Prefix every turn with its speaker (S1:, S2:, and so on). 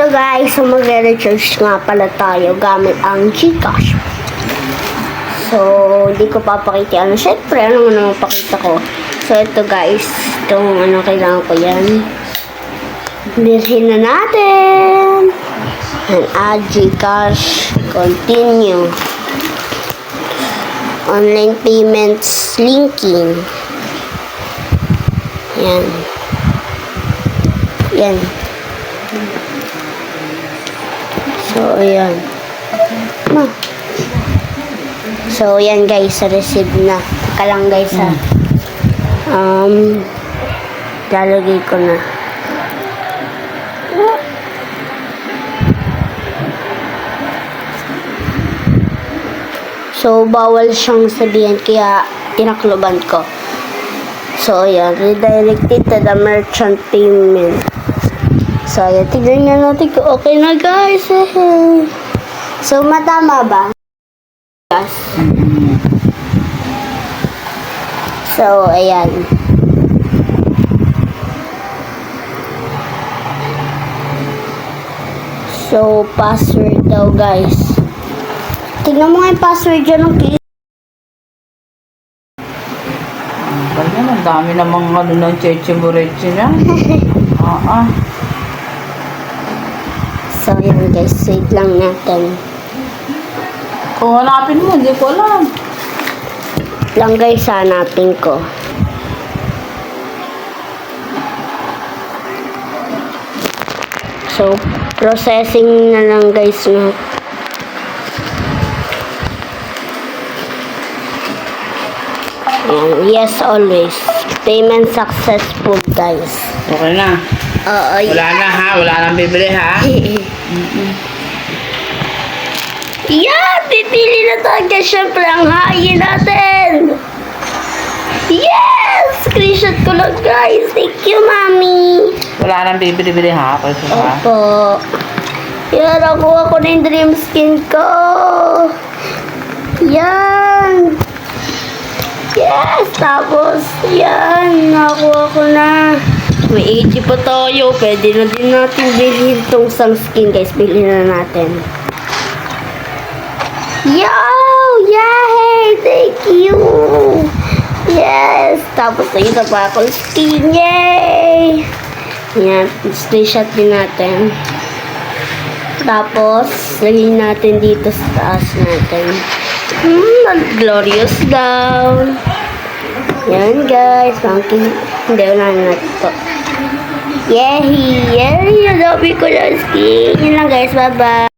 S1: guys, so magre-recharge nga pala tayo gamit ang GCash. So, hindi ko papakita ano. Siyempre, ano mo naman pakita ko. So, ito guys, itong ano, kailangan ko yan. Bilhin na natin. And add GCash. Continue. Online payments linking. Yan. Yan. So, ayan. So, ayan guys, receive na. Teka lang guys ha. Lalagay ko na. So, bawal siyang sabihin kaya tinakloban ko. So, ayan. Redirected to the merchant payment. So, ayan. Tignan nga natin kung okay na guys. So, matama ba? Yes. So, ayan. So, password daw guys. Tignan mo nga yung password dyan ng case.
S2: Ganyan, ang dami namang ano ng cheche-bureche na.
S1: So, ayan guys. Wait lang natin.
S2: Kung hanapin mo, hindi ko alam.
S1: Lang guys, hanapin ko. So, processing na lang guys. No? Yes, always. Payment successful, guys.
S2: Okay na.
S1: Oo.
S2: Wala na ha, wala nang bibili ha.
S1: Yan! Pipili na tayo. Siyempre, ang hayin natin. Yes! Screenshot ko lang, guys. Thank you, mami.
S2: Wala nang bibili ha. Kasi ha.
S1: Opo. Yan, nakuha ko na yung dream skin ko. Yan. Yes! Tapos, yan. Nakuha ko na. May 80 pa tayo. Pwede na din natin bilhin itong sunscreen, guys. Bilhin na natin. Yo! Yay! Thank you! Yes! Tapos, isa pa akong skin. Yay! Yan. Screenshot din natin. Tapos, lagyan natin dito sa taas natin. Glorious down. Yan guys. Funky. Hindi, wala na ito. Yay! Yay! Nadobi ko lang skin. Yun lang guys. Bye-bye.